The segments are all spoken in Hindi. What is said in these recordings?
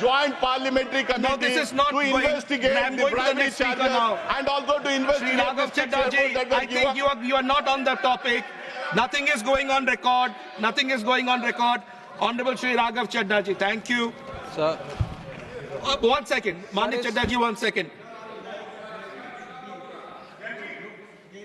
Joint parliamentary committee No, this is not to investigate the bribery charges and also to investigate Shri Raghav Chadha, I think you are not on the topic. Nothing is going on record. Nothing is going on record. Honorable Shri Raghav Chadha ji, thank you. Sir. 1 second. Mani Chadha ji, 1 second.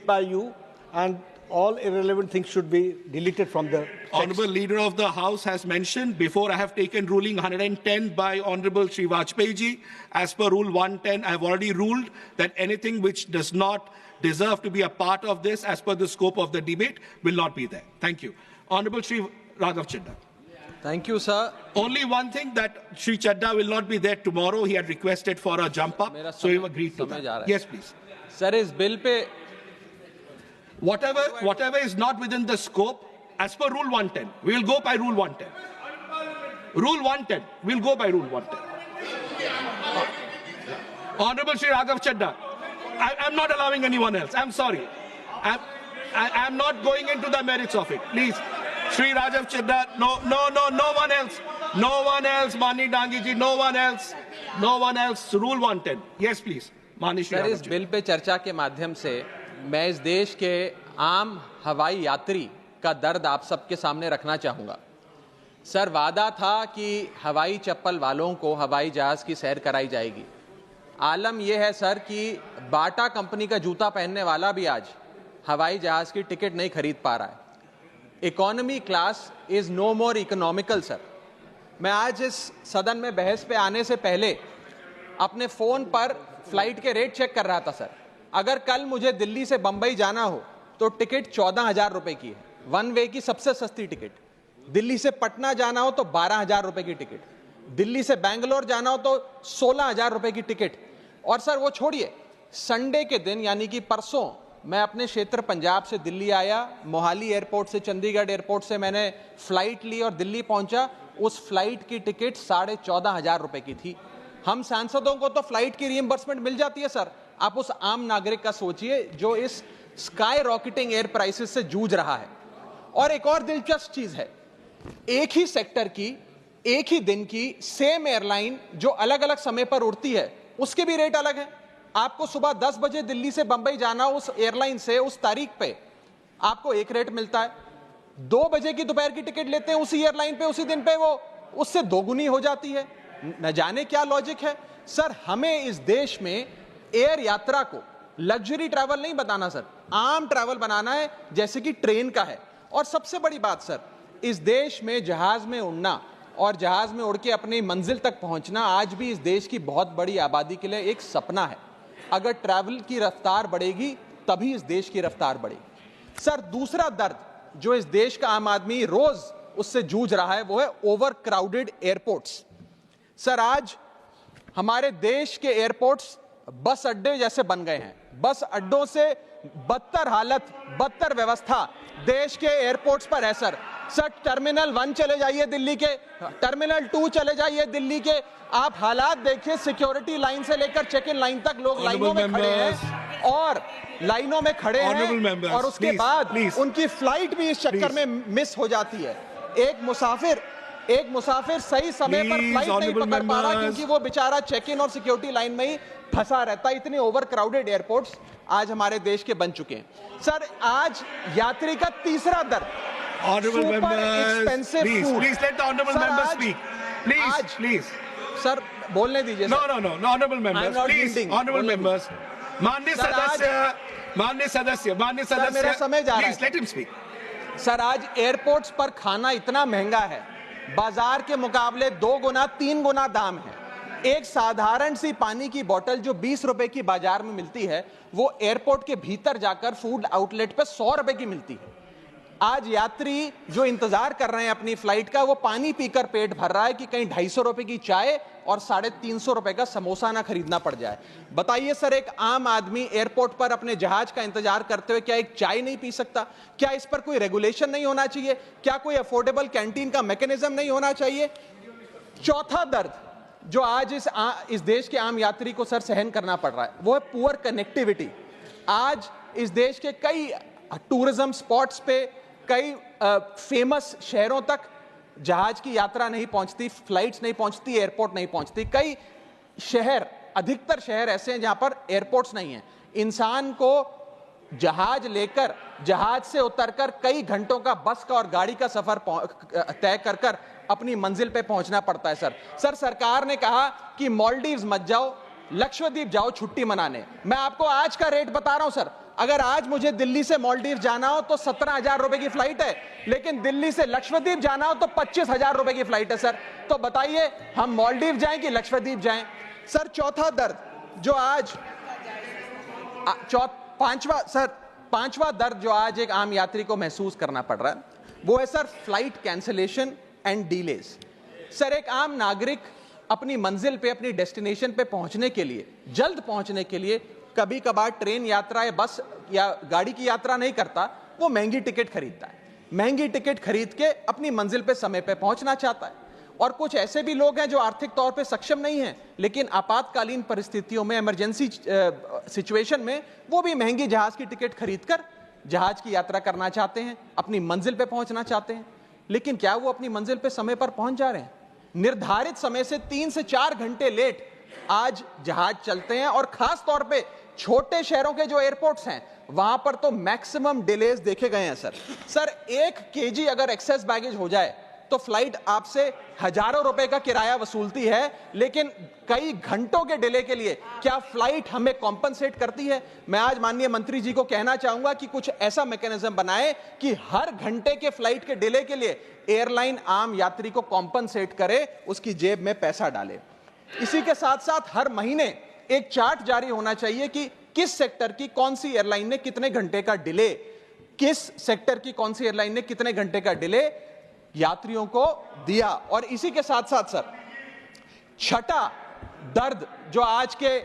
By you, and all irrelevant things should be deleted from the text. Honorable Leader of the House has mentioned, before I have taken ruling 110 by Honorable Shri Vajpayee ji, as per Rule 110, I have already ruled that anything which does not deserve to be a part of this, as per the scope of the debate, will not be there. Thank you. Honorable Shri Raghav Chadha. Thank you, sir. Only one thing, that Shri Chadha will not be there tomorrow. He had requested for a jump up, so he agreed to that. Yes, please. Sir, इस bill pay Whatever is not within the scope, as per Rule 110, we will go by Rule 110. Rule 110, we will go by Rule 110. Honorable Shri Raghav Chadha, I'm not allowing anyone else. I'm sorry. I'm not going into the merits of it. Please, Shri Raghav Chadha, no one else. No one else, Mani Dangi ji, no one else. No one else. Rule 110. Yes, please. Mani Shri sir, Raghav इस Chadha. बिल पे चर्चा के माध्यम से मैं इस देश के आम हवाई यात्री का दर्द आप सबके सामने रखना चाहूँगा। सर, वादा था कि हवाई चप्पल वालों को हवाई जहाज़ की सैर कराई जाएगी। आलम यह है सर कि बाटा कंपनी का जूता पहनने वाला भी आज हवाई जहाज़ की टिकट नहीं खरीद पा रहा है। Economy class is no more economical sir. मैं आज इस सदन में बहस पे आने से पहले अपने फ़ोन पर फ्लाइट के रेट चेक कर रहा था सर। अगर कल मुझे दिल्ली से बंबई जाना हो तो टिकट 14,000 रुपए की है, वन वे की सबसे सस्ती टिकट। दिल्ली से पटना जाना हो तो 12,000 रुपए की टिकट, दिल्ली से बैंगलोर जाना हो तो 16,000 रुपए की टिकट। और सर वो छोड़िए, संडे के दिन यानी कि परसों मैं अपने क्षेत्र पंजाब से दिल्ली आया, मोहाली एयरपोर्ट से चंडीगढ़ एयरपोर्ट से मैंने फ्लाइट ली और दिल्ली पहुंचा। उस फ्लाइट की टिकट 14,500 रुपए की थी। हम सांसदों को तो फ्लाइट की रीइंबर्समेंट मिल जाती है सर, आप उस आम नागरिक का सोचिए जो इस स्काई रॉकेटिंग एयर प्राइसेस से जूझ रहा है। और एक और दिलचस्प चीज है, एक ही सेक्टर की एक ही दिन की सेम एयरलाइन जो अलग अलग समय पर उड़ती है उसके भी रेट अलग है। आपको सुबह 10 बजे दिल्ली से बंबई जाना, उस एयरलाइन से उस तारीख पे आपको एक रेट मिलता है। 2 बजे की दोपहर की टिकट लेते हैं उसी एयरलाइन पे, उसी दिन पे वो उससे दोगुनी हो जाती है। न जाने क्या लॉजिक है सर। हमें इस देश में एयर यात्रा को लग्जरी ट्रैवल नहीं बनाना सर, आम ट्रैवल बनाना है जैसे कि ट्रेन का है। और सबसे बड़ी बात सर, इस देश में जहाज में उड़ना और जहाज में उड़ के अपनी मंजिल तक पहुंचना आज भी इस देश की बहुत बड़ी आबादी के लिए एक सपना है। अगर ट्रैवल की रफ्तार बढ़ेगी तभी इस देश की रफ्तार बढ़ेगी। सर, दूसरा दर्द जो इस देश का आम आदमी रोज उससे जूझ रहा है वो है ओवर क्राउडेड एयरपोर्ट्स। सर, आज हमारे देश के एयरपोर्ट्स बस अड्डे जैसे बन गए हैं। बस अड्डों से बदतर हालत, बदतर व्यवस्था देश के एयरपोर्ट्स पर है सर। सर, टर्मिनल 1 चले जाइए दिल्ली के, टर्मिनल 2 चले जाइए दिल्ली के, आप हालात देखिए। सिक्योरिटी लाइन से लेकर चेक इन लाइन तक लोग लाइनों में खड़े हैं और लाइनों में खड़े हैं और उसके बाद उनकी फ्लाइट भी इस चक्कर में मिस हो जाती है। एक मुसाफिर सही समय पर फ्लाइट नहीं पकड़ पा रहा क्योंकि वो बेचारा चेक इन और सिक्योरिटी लाइन में ही फंसा रहता है। इतने ओवर क्राउडेड एयरपोर्ट्स आज हमारे देश के बन चुके हैं। सर, आज यात्री का तीसरा दर्द, Honorable members, please let the honorable members speak. Please. Sir, बोलने दीजिए। No, honorable members, please. Honorable members. माननीय सदस्य, मेरा समय जा रहा है। Please let him speak. Sir, आज एयरपोर्ट्स पर खाना इतना महंगा है, बाजार के मुकाबले 2 गुना 3 गुना दाम है। एक साधारण सी पानी की बोतल जो 20 रुपए की बाजार में मिलती है वो एयरपोर्ट के भीतर जाकर फूड आउटलेट पे 100 रुपए की मिलती है। आज यात्री जो इंतजार कर रहे हैं अपनी फ्लाइट का, वो पानी पीकर पेट भर रहा है कि कहीं 250 रुपए की चाय और 350 रुपए का समोसा ना खरीदना पड़ जाए। बताइए सर, एक आम आदमी एयरपोर्ट पर अपने जहाज का इंतजार करते हुए क्या एक चाय नहीं पी सकता? क्या इस पर कोई रेगुलेशन नहीं होना चाहिए? क्या कोई अफोर्डेबल कैंटीन का मैकेनिज्म नहीं होना चाहिए? चौथा दर्द जो आज इस देश के आम यात्री को सर सहन करना पड़ रहा है वो है पुअर कनेक्टिविटी। आज इस देश के कई टूरिज्म स्पॉट्स पे, कई फेमस शहरों तक जहाज की यात्रा नहीं पहुंचती, फ्लाइट्स नहीं पहुंचती, एयरपोर्ट नहीं पहुंचती। कई शहर, अधिकतर शहर ऐसे हैं जहां पर एयरपोर्ट्स नहीं है। इंसान को जहाज लेकर, जहाज से उतरकर कई घंटों का बस का और गाड़ी का सफर तय कर कर अपनी मंजिल पे पहुंचना पड़ता है। सर सरकार ने कहा कि मालदीव्स मत जाओ, लक्षद्वीप जाओ छुट्टी मनाने। मैं आपको आज का रेट बता रहा हूं सर, अगर आज मुझे दिल्ली से मालदीव जाना हो तो 17,000 रुपए की फ्लाइट है, लेकिन दिल्ली से लक्षद्वीप जाना हो तो 25,000 रुपए की फ्लाइट है। सर तो बताइए हम मालदीव जाएं कि लक्षद्वीप जाएं? सर चौथा दर्द जो आज पांचवा दर्द जो आज एक आम यात्री को महसूस करना पड़ रहा है, वो है sir flight cancellation and delays. Sir एक आम नागरिक अपनी मंजिल पे, अपनी डेस्टिनेशन पे पहुंचने के लिए, जल्द पहुंचने के लिए कभी कभार ट्रेन यात्रा या बस या गाड़ी की यात्रा नहीं करता, वो महंगी टिकट खरीदता है। महंगी टिकट खरीद के अपनी मंजिल पे समय पे पहुंचना चाहता है। और कुछ ऐसे भी लोग हैं जो आर्थिक तौर पे सक्षम नहीं हैं, लेकिन आपातकालीन परिस्थितियों में, इमरजेंसी सिचुएशन में वो भी महंगी जहाज की टिकट खरीदकर जहाज की यात्रा करना चाहते हैं, अपनी मंजिल पे पहुंचना चाहते हैं। लेकिन क्या वो अपनी मंजिल पे समय पर पहुंच जा रहे हैं? निर्धारित समय से 3 से 4 घंटे लेट आज जहाज चलते हैं, और खास तौर पे छोटे शहरों के जो एयरपोर्ट्स हैं वहां पर तो मैक्सिमम डिलेज देखे गए हैं। सर 1 केजी अगर एक्सेस बैगेज हो जाए तो फ्लाइट आपसे हजारों रुपए का किराया वसूलती है, लेकिन कई घंटों के डिले के लिए क्या फ्लाइट हमें कॉम्पनसेट करती है? मैं आज माननीय मंत्री जी को कहना चाहूंगा कि कुछ ऐसा मैकेनिज्म बनाए कि हर घंटे के फ्लाइट के डिले के लिए एयरलाइन आम यात्री को कॉम्पनसेट करे, उसकी जेब में पैसा डाले। इसी के साथ साथ हर महीने एक चार्ट जारी होना चाहिए कि किस सेक्टर की कौन सी एयरलाइन ने कितने घंटे का डिले, किस सेक्टर की कौन सी एयरलाइन ने कितने घंटे का डिले यात्रियों को दिया। और इसी के साथ साथ सर छठा दर्द जो आज के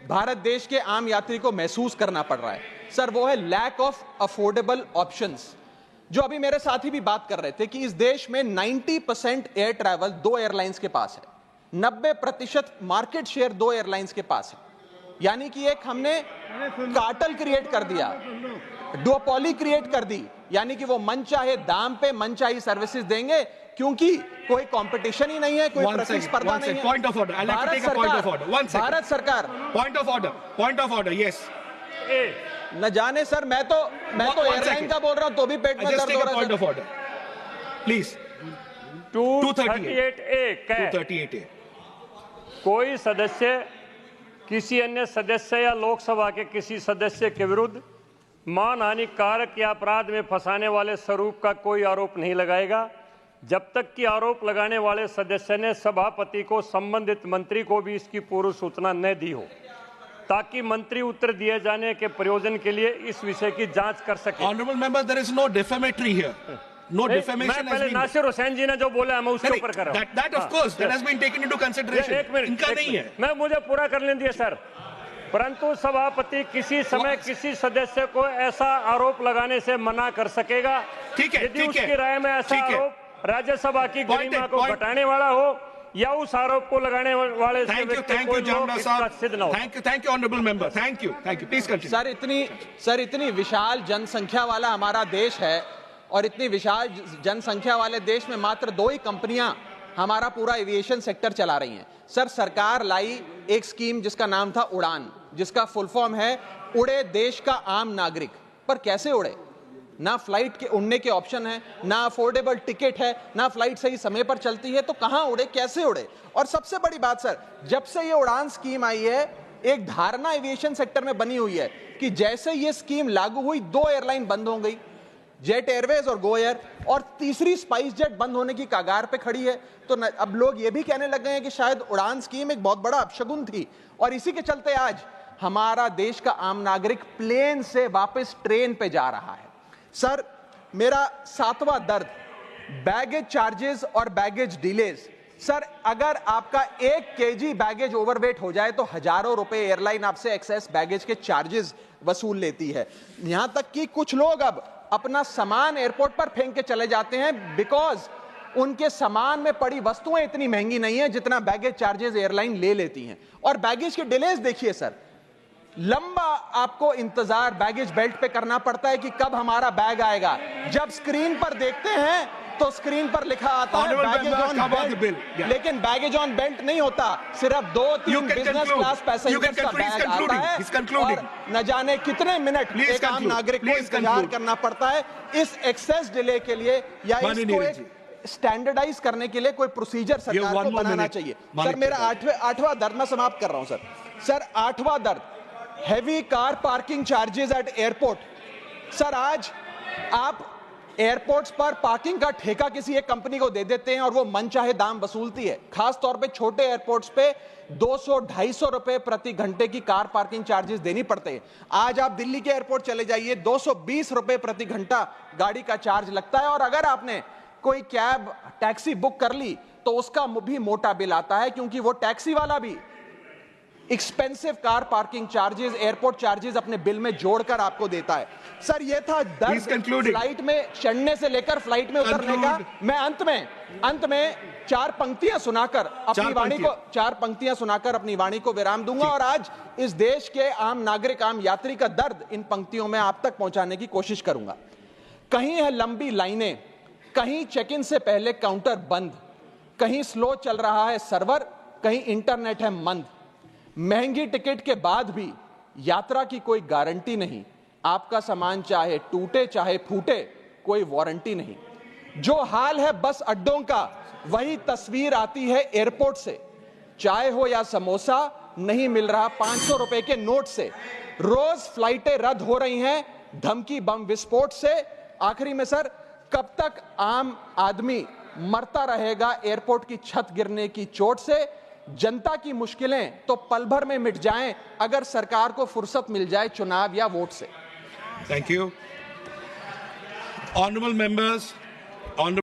भारत देश के आम यात्री को महसूस करना पड़ रहा है सर, वो है लैक ऑफ अफोर्डेबल ऑप्शंस। जो अभी मेरे साथी भी बात कर रहे थे कि इस देश में 90% एयर ट्रैवल 2 एयरलाइंस के पास है, 90% मार्केट शेयर 2 एयरलाइंस के पास है। यानी कि एक हमने कार्टेल क्रिएट कर दिया, डुओपोली क्रिएट कर दी, यानी कि वो मन चाहे दाम पे मन चाहे सर्विसेज देंगे, क्योंकि कोई कंपटीशन ही नहीं है, कोई प्रतिस्पर्धा नहीं है। Point of order. I'll have to take a point of order. One second. Bharat सरकार Point of order. Yes. न जाने सर, मैं तो एयरलाइन का बोल रहा हूं तो भी पेट में Just दर्द take हो a रहा point है। of order. Please. 238A 238A. कोई सदस्य किसी अन्य सदस्य या लोकसभा के किसी सदस्य के विरुद्ध मानहानि कारक या अपराध में फंसाने वाले स्वरूप का कोई आरोप नहीं लगाएगा जब तक कि आरोप लगाने वाले सदस्य ने सभापति को संबंधित मंत्री को भी इसकी पूर्व सूचना न दी हो, ताकि मंत्री उत्तर दिए जाने के प्रयोजन के लिए इस विषय की जांच कर सके। Honorable member, there is no defamatory here. No defamation मैं has पहले been. नासिर हुसैन जी ने जो बोला मैं उसके ऊपर कर रहा हूं। That of course that has been taken into consideration. एक मिनट, इनका नहीं है। मैं मुझे पूरा कर लेने दिए सर। परंतु सभापति किसी समय किसी सदस्य को ऐसा आरोप लगाने से मना कर सकेगा ठीक है, यदि ठीक है, उसकी राय में ऐसा ठीक है। आरोप राज्यसभा की गरिमा को point. घटाने वाला हो या उस आरोप को लगाने वाले से Thank you, व्यक्ति thank कोई you, लोग Jamna इसका साहब. सिद्ध न हो। Thank you, honorable member. Thank you. Please continue. Sir इतनी विशाल जनसंख्या वाला हमारा देश है, और इतनी विशाल जनसंख्या वाले देश में मात्र 2 ही कंपनियां हमारा पूरा एविएशन सेक्टर चला रही हैं। सर सरकार लाई एक स्कीम जिसका नाम था उड़ान, जिसका फुल फॉर्म है उड़े देश का आम नागरिक। पर कैसे उड़े? ना फ्लाइट के उड़ने के ऑप्शन है, ना अफोर्डेबल टिकट है, ना फ्लाइट सही समय पर चलती है, तो कहां उड़े, कैसे उड़े? और सबसे बड़ी बात सर, जब से ये उड़ान स्कीम आई है, एक धारणा एविएशन सेक्टर में बनी हुई है कि जैसे ये स्कीम लागू हुई 2 एयरलाइन बंद हो गई, जेट एयरवेज और गो एयर, और तीसरी स्पाइस जेट बंद होने की कगार पे खड़ी है। तो अब लोग ये भी कहने लगे हैं कि शायद उड़ान स्कीम एक बहुत बड़ा अपशगुन थी, और इसी के चलते आज हमारा देश का आम नागरिक प्लेन से वापस ट्रेन पे जा रहा है। सर मेरा 7वां दर्द बैगेज चार्जेस और बैगेज डिलेज। सर अगर आपका 1 केजी बैगेज ओवरवेट हो जाए तो हजारों रुपए एयरलाइन आपसे एक्सेस बैगेज के चार्जेस वसूल लेती है। यहां तक कि कुछ लोग अब अपना सामान एयरपोर्ट पर फेंक के चले जाते हैं, बिकॉज उनके सामान में पड़ी वस्तुएं इतनी महंगी नहीं है जितना बैगेज चार्जेस एयरलाइन ले लेती हैं। और बैगेज के डिलेज देखिए सर, लंबा आपको इंतजार बैगेज बेल्ट पे करना पड़ता है कि कब हमारा बैग आएगा। जब स्क्रीन पर देखते हैं तो स्क्रीन पर लिखा आता है Honorable baggage member, on come on the bill. Belt, Yeah. लेकिन बैगेज ऑन बेल्ट नहीं होता, सिर्फ You 2-3 can business conclude. Class You passengers can का conclude. He's बैग आता concluding. है He's concluding. और न जाने कितने मिनट Please एक आम conclude. नागरिक को Please इंतजार conclude. करना पड़ता है इस एक्सेस डिले के लिए, या माननीय इसको नीरज एक स्टैंडर्डाइज करने के लिए कोई प्रोसीजर सरकार one को more बनाना minute. चाहिए। माननीय सर मेरा आठवां दर्द मैं समाप्त कर रहा हूं सर 8वां दर्द, heavy car parking charges eight airport. Sir आज आप एयरपोर्ट्स पर पार्किंग का ठेका किसी एक कंपनी को दे देते हैं और वो मनचाहे दाम वसूलती है। खास तौर पे छोटे एयरपोर्ट्स पे 200-250 रुपए प्रति घंटे की कार पार्किंग चार्जेस देनी पड़ते हैं। आज आप दिल्ली के एयरपोर्ट चले जाइए, 220 रुपए प्रति घंटा गाड़ी का चार्ज लगता है, और अगर आपने कोई कैब टैक्सी बुक कर ली तो उसका भी मोटा बिल आता है, क्योंकि वो टैक्सी वाला भी expensive car parking charges, airport charges अपने बिल में जोड़कर आपको देता है। सर ये था He's दर्द concluding. फ्लाइट में चढ़ने से लेकर फ्लाइट में उतरने का। Conclude. मैं अंत में चार पंक्तियां सुनाकर अपनी वाणी को विराम दूंगा, और आज इस देश के आम नागरिक, आम यात्री का दर्द इन पंक्तियों में आप तक पहुंचाने की कोशिश करूंगा। कहीं है लंबी लाइनें, कहीं चेक इन से पहले काउंटर बंद, कहीं स्लो चल रहा है सर्वर, कहीं इंटरनेट है मंद। महंगी टिकट के बाद भी यात्रा की कोई गारंटी नहीं, आपका सामान चाहे टूटे चाहे फूटे कोई वारंटी नहीं। जो हाल है बस अड्डों का, वही तस्वीर आती है एयरपोर्ट से। चाय हो या समोसा नहीं मिल रहा 500 रुपए के नोट से। रोज फ्लाइटें रद्द हो रही हैं धमकी बम विस्फोट से। आखिरी में सर, कब तक आम आदमी मरता रहेगा एयरपोर्ट की छत गिरने की चोट से? जनता की मुश्किलें तो पल भर में मिट जाएं अगर सरकार को फुर्सत मिल जाए चुनाव या वोट से। Thank you. Honorable members, honorable